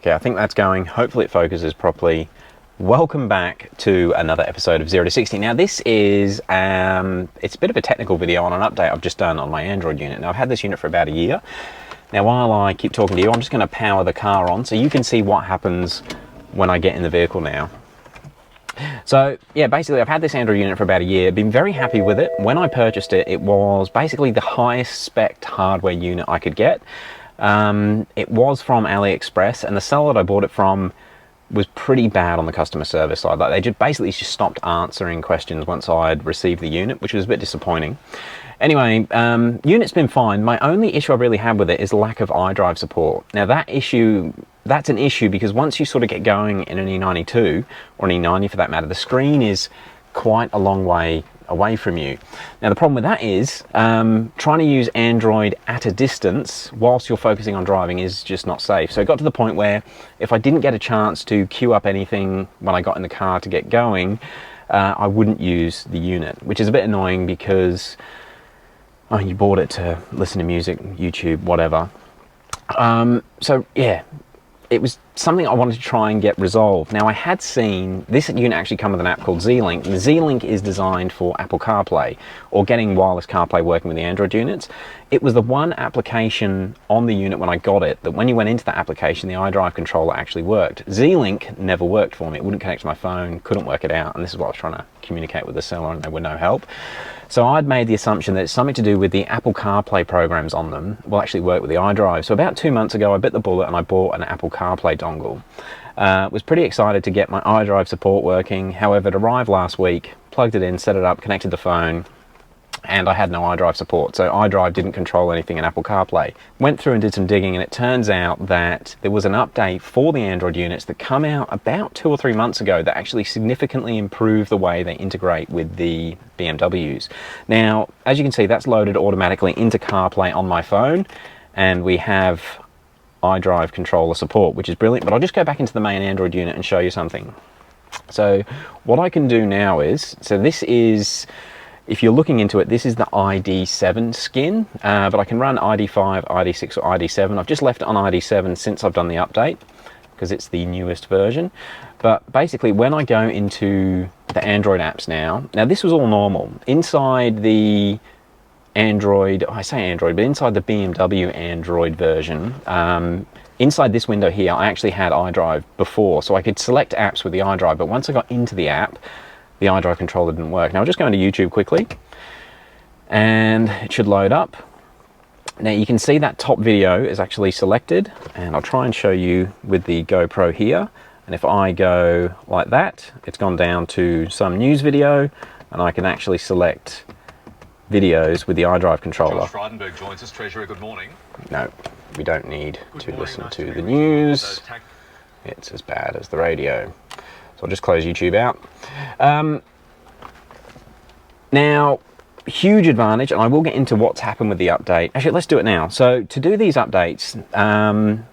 Okay, I think that's going. Hopefully it focuses properly. Welcome back to another episode of 0 to 60. Now this is, it's a bit of a technical video on an update I've just done on my Android unit. Now I've had this unit for about a year. Now while I keep talking to you, I'm just going to power the car on so you can see what happens when I get in the vehicle now. So yeah, basically I've had this Android unit for about a year, been very happy with it. When I purchased it, it was basically the highest spec hardware unit I could get. It was from AliExpress, and the seller that I bought it from was pretty bad on the customer service side. Like, they just basically stopped answering questions once I'd received the unit, which was a bit disappointing. Anyway, unit's been fine. My only issue I really had with it is lack of iDrive support. Now that's an issue because once you sort of get going in an E92, or an E90 for that matter, the screen is quite a long way away from you. Now the problem with that is trying to use Android at a distance whilst you're focusing on driving is just not safe. So it got to the point where if I didn't get a chance to queue up anything when I got in the car to get going, I wouldn't use the unit, which is a bit annoying because you bought it to listen to music, YouTube, whatever. So yeah, it was something I wanted to try and get resolved. Now I had seen this unit actually come with an app called Z-Link. The Z-Link is designed for Apple CarPlay, or getting wireless CarPlay working with the Android units. It was the one application on the unit when I got it that when you went into that application, the iDrive controller actually worked. Z-Link never worked for me. It wouldn't connect to my phone, couldn't work it out, and this is what I was trying to communicate with the seller, and they were no help. So I'd made the assumption that it's something to do with the Apple CarPlay programs on them will actually work with the iDrive. So about 2 months ago, I bit the bullet and I bought an Apple CarPlay dongle. Was pretty excited to get my iDrive support working. However, it arrived last week, plugged it in, set it up, connected the phone, and I had no iDrive support. So iDrive didn't control anything in Apple CarPlay. Went through and did some digging, and it turns out that there was an update for the Android units that come out about 2 or 3 months ago that actually significantly improved the way they integrate with the BMWs. Now, as you can see, that's loaded automatically into CarPlay on my phone, and we have iDrive controller support, which is brilliant. But I'll just go back into the main Android unit and show you something. So what I can do now is, so this is, if you're looking into it, this is the ID7 skin, but I can run ID5, ID6 or ID7. I've just left it on ID7 since I've done the update because it's the newest version. But basically when I go into the Android apps now this was all normal. Inside the Android, I say Android, but inside the BMW Android version, inside this window here, I actually had iDrive before, so I could select apps with the iDrive, but once I got into the app, the iDrive controller didn't work. Now I'll just go into YouTube quickly, and it should load up. Now you can see that top video is actually selected, and I'll try and show you with the GoPro here. And if I go like that, it's gone down to some news video, and I can actually select videos with the iDrive controller. Josh Frydenberg joins us. Treasurer, good morning. No, we don't need to listen to the news. It's as bad as the radio. So I'll just close YouTube out. Now, huge advantage, and I will get into what's happened with the update. Actually, let's do it now. So to do these updates,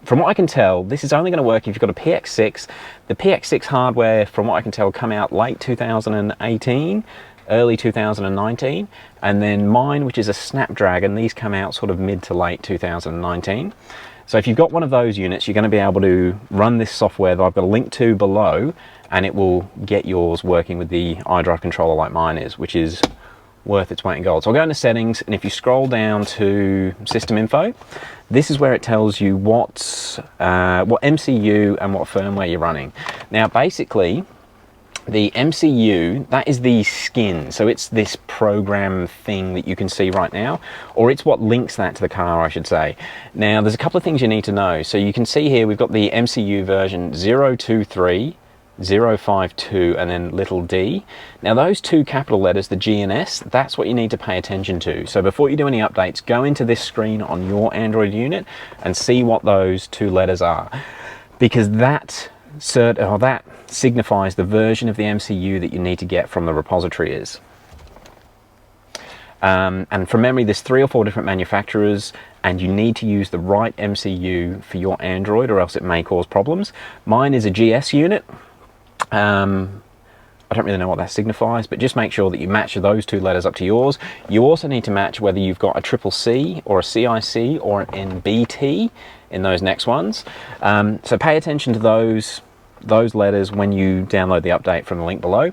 from what I can tell, this is only going to work if you've got a PX6. The PX6 hardware, from what I can tell, come out late 2018. Early 2019, and then mine, which is a Snapdragon, these come out sort of mid to late 2019. So if you've got one of those units, you're going to be able to run this software that I've got a link to below, and it will get yours working with the iDrive controller like mine is, which is worth its weight in gold. So I'll go into settings, and if you scroll down to system info, this is where it tells you what MCU and what firmware you're running. Now basically, the MCU, that is the skin, so it's this program thing that you can see right now, or it's what links that to the car, I should say. Now there's a couple of things you need to know. So you can see here we've got the MCU version 023, 052, and then little d. Now those two capital letters, the G and S, that's what you need to pay attention to. So before you do any updates, go into this screen on your Android unit and see what those two letters are, because that signifies the version of the MCU that you need to get from the repository is. And from memory, there's 3 or 4 different manufacturers, and you need to use the right MCU for your Android or else it may cause problems. Mine is a GS unit. I don't really know what that signifies, but just make sure that you match those two letters up to yours. You also need to match whether you've got a CCC or a CIC or an NBT in those next ones. So pay attention to those letters when you download the update from the link below.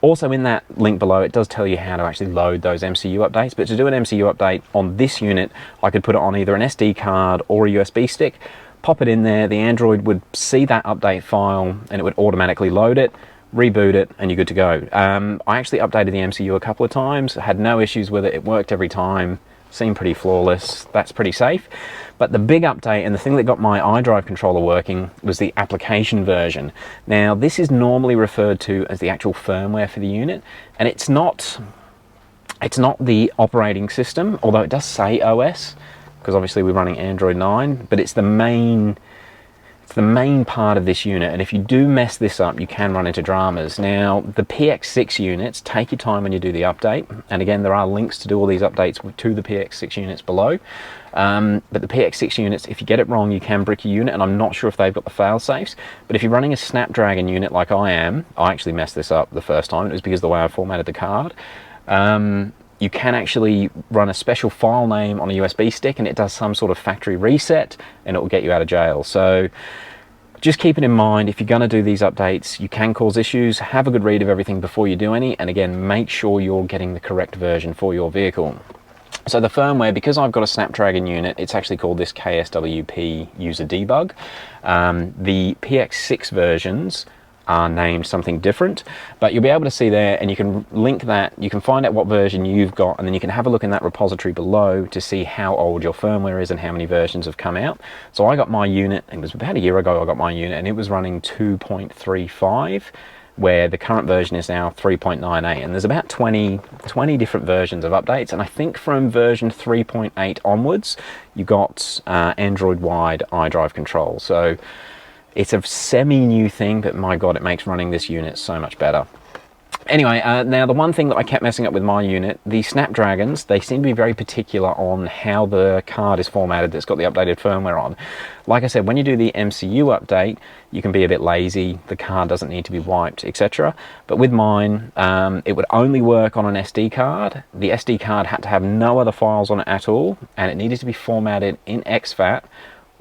Also in that link below, it does tell you how to actually load those MCU updates, but to do an MCU update on this unit, I could put it on either an SD card or a USB stick, pop it in there, the Android would see that update file and it would automatically load it, reboot it, and you're good to go. I actually updated the MCU a couple of times, had no issues with it, it worked every time, seemed pretty flawless, that's pretty safe. But the big update and the thing that got my Idrive controller working was the application version. Now this is normally referred to as the actual firmware for the unit, and it's not the operating system, although it does say OS, because obviously we're running Android 9, but it's the main part of this unit, and if you do mess this up, you can run into dramas. Now, the PX6 units, take your time when you do the update, and again, there are links to do all these updates to the PX6 units below, but the PX6 units, if you get it wrong, you can brick your unit, and I'm not sure if they've got the fail-safes, but if you're running a Snapdragon unit like I am, I actually messed this up the first time, it was because of the way I formatted the card. You can actually run a special file name on a USB stick and it does some sort of factory reset and it will get you out of jail. So just keep it in mind, if you're going to do these updates, you can cause issues. Have a good read of everything before you do any, and again, make sure you're getting the correct version for your vehicle. So the firmware, because I've got a Snapdragon unit, it's actually called this KSWP user debug. The PX6 versions are named something different, but you'll be able to see there, and you can link that, you can find out what version you've got, and then you can have a look in that repository below to see how old your firmware is and how many versions have come out. So I got my unit, it was about a year ago I got my unit, and it was running 2.35, where the current version is now 3.98, and there's about 20 different versions of updates, and I think from version 3.8 onwards you got Android wide iDrive control. So it's a semi-new thing, but my god, it makes running this unit so much better. Anyway, now the one thing that I kept messing up with my unit, the Snapdragons, they seem to be very particular on how the card is formatted that's got the updated firmware on. Like I said, when you do the MCU update, you can be a bit lazy, the card doesn't need to be wiped, etc. But with mine, it would only work on an SD card. The SD card had to have no other files on it at all, and it needed to be formatted in exFAT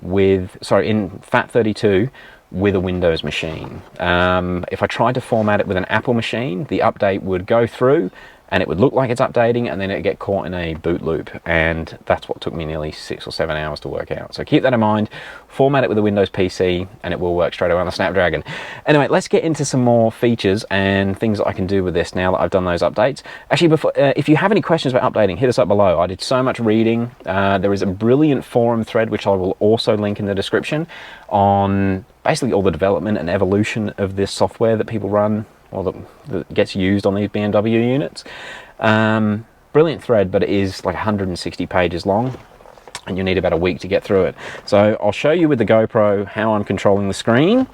in FAT32 with a Windows machine. If I tried to format it with an Apple machine, the update would go through and it would look like it's updating, and then it'd get caught in a boot loop, and that's what took me nearly 6 or 7 hours to work out. So keep that in mind, format it with a Windows PC and it will work straight away on the Snapdragon. Anyway, let's get into some more features and things that I can do with this now that I've done those updates. Actually, before, if you have any questions about updating, hit us up below. I did so much reading. There is a brilliant forum thread, which I will also link in the description, on basically all the development and evolution of this software that people run, or that gets used on these BMW units. Brilliant thread, but it is like 160 pages long, and you need about a week to get through it. So I'll show you with the GoPro how I'm controlling the screen.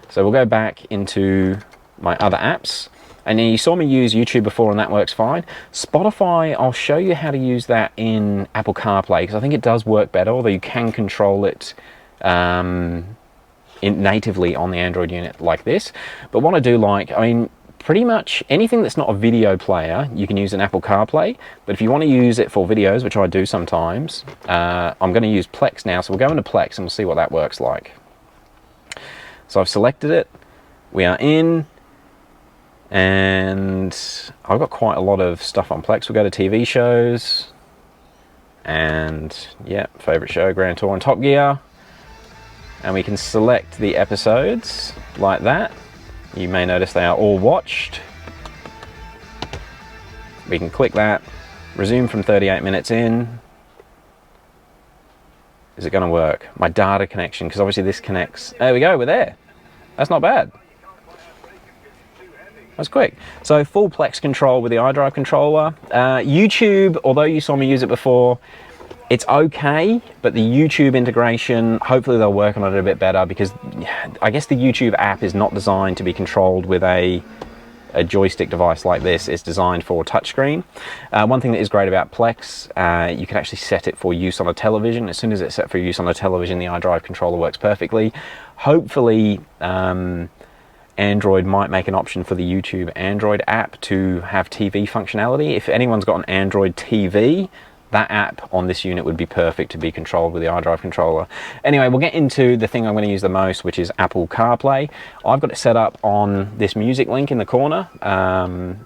So we'll go back into my other apps, and then you saw me use YouTube before and that works fine. Spotify, I'll show you how to use that in Apple Carplay, because I think it does work better, although you can control it natively on the Android unit like this. But what I do like, I mean, pretty much anything that's not a video player, you can use an Apple CarPlay, but if you want to use it for videos, which I do sometimes, I'm going to use Plex now, so we'll go into Plex and we'll see what that works like. So I've selected it, we are in, and I've got quite a lot of stuff on Plex. We'll go to TV shows, and yeah, favourite show, Grand Tour and Top Gear. And we can select the episodes like that. You may notice they are all watched. We can click that, resume from 38 minutes in. Is it going to work? My data connection, because obviously this connects. There we go, we're there. That's not bad. That's quick. So full Plex control with the iDrive controller. YouTube, although you saw me use it before, it's okay, but the YouTube integration, hopefully they'll work on it a bit better, because I guess the YouTube app is not designed to be controlled with a joystick device like this. It's designed for touchscreen. One thing that is great about Plex, you can actually set it for use on a television. As soon as it's set for use on a television, the iDrive controller works perfectly. Hopefully, Android might make an option for the YouTube Android app to have TV functionality. If anyone's got an Android TV, that app on this unit would be perfect to be controlled with the Idrive controller. Anyway, we'll get into the thing I'm going to use the most, which is Apple CarPlay. I've got it set up on this music link in the corner.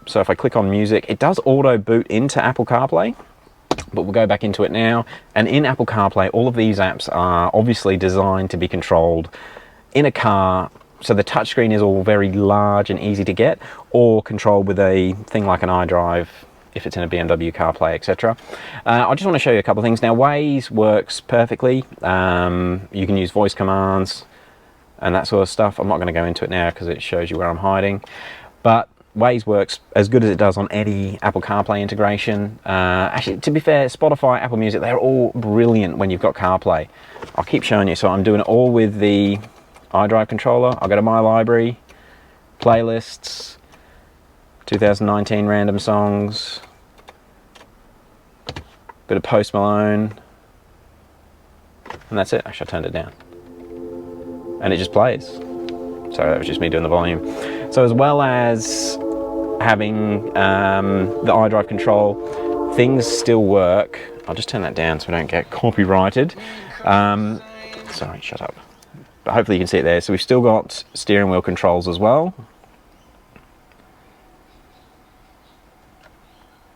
So if I click on music, it does auto boot into Apple CarPlay, but we'll go back into it now. And in Apple CarPlay, all of these apps are obviously designed to be controlled in a car. So the touchscreen is all very large and easy to get, or controlled with a thing like an Idrive, if it's in a BMW, CarPlay, etc. I just want to show you a couple of things. Now, Waze works perfectly. You can use voice commands and that sort of stuff. I'm not going to go into it now because it shows you where I'm hiding. But Waze works as good as it does on any Apple CarPlay integration. Actually, to be fair, Spotify, Apple Music, they're all brilliant when you've got CarPlay. I'll keep showing you. So I'm doing it all with the Idrive controller. I'll go to My Library, Playlists, 2019 random songs, bit of Post Malone, and that's it. Actually, I turned it down and it just plays. So that was just me doing the volume. So as well as having the Idrive control, things still work. I'll just turn that down so we don't get copyrighted. Sorry, shut up. But hopefully you can see it there. So we've still got steering wheel controls as well.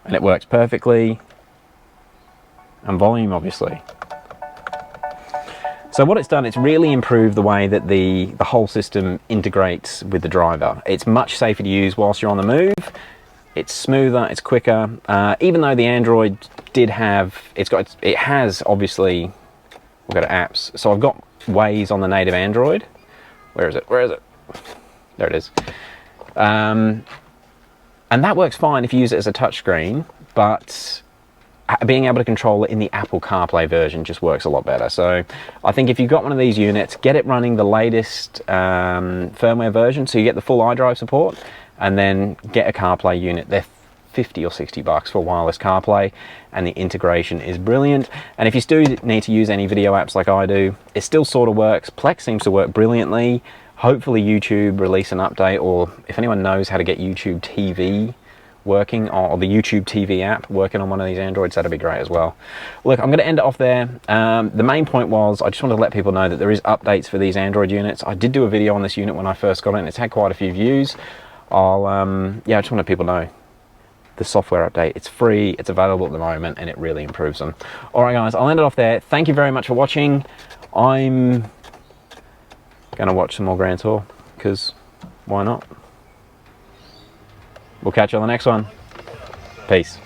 And it works perfectly. And volume, obviously. So what it's done, it's really improved the way that the whole system integrates with the driver. It's much safer to use whilst you're on the move. It's smoother, it's quicker. Even though the Android did have, it has obviously, we'll go to apps. So I've got Waze on the native Android. Where is it? Where is it? There it is. And that works fine if you use it as a touchscreen, but being able to control it in the Apple CarPlay version just works a lot better. So I think if you've got one of these units, get it running the latest firmware version so you get the full Idrive support, and then get a CarPlay unit. They're 50 or 60 bucks for wireless CarPlay, and the integration is brilliant. And if you still need to use any video apps like I do, it still sort of works. Plex seems to work brilliantly. Hopefully YouTube release an update, or if anyone knows how to get YouTube TV working, or the YouTube TV app working on one of these Androids, that'd be great as well. Look, I'm going to end it off there. The main point was I just wanted to let people know that there is updates for these Android units. I did do a video on this unit when I first got it, and it's had quite a few views. Yeah, I just want to let people know the software update. It's free, it's available at the moment, and it really improves them. All right, guys, I'll end it off there. Thank you very much for watching. I'm going to watch some more Grand Tour, because why not? We'll catch you on the next one. Peace.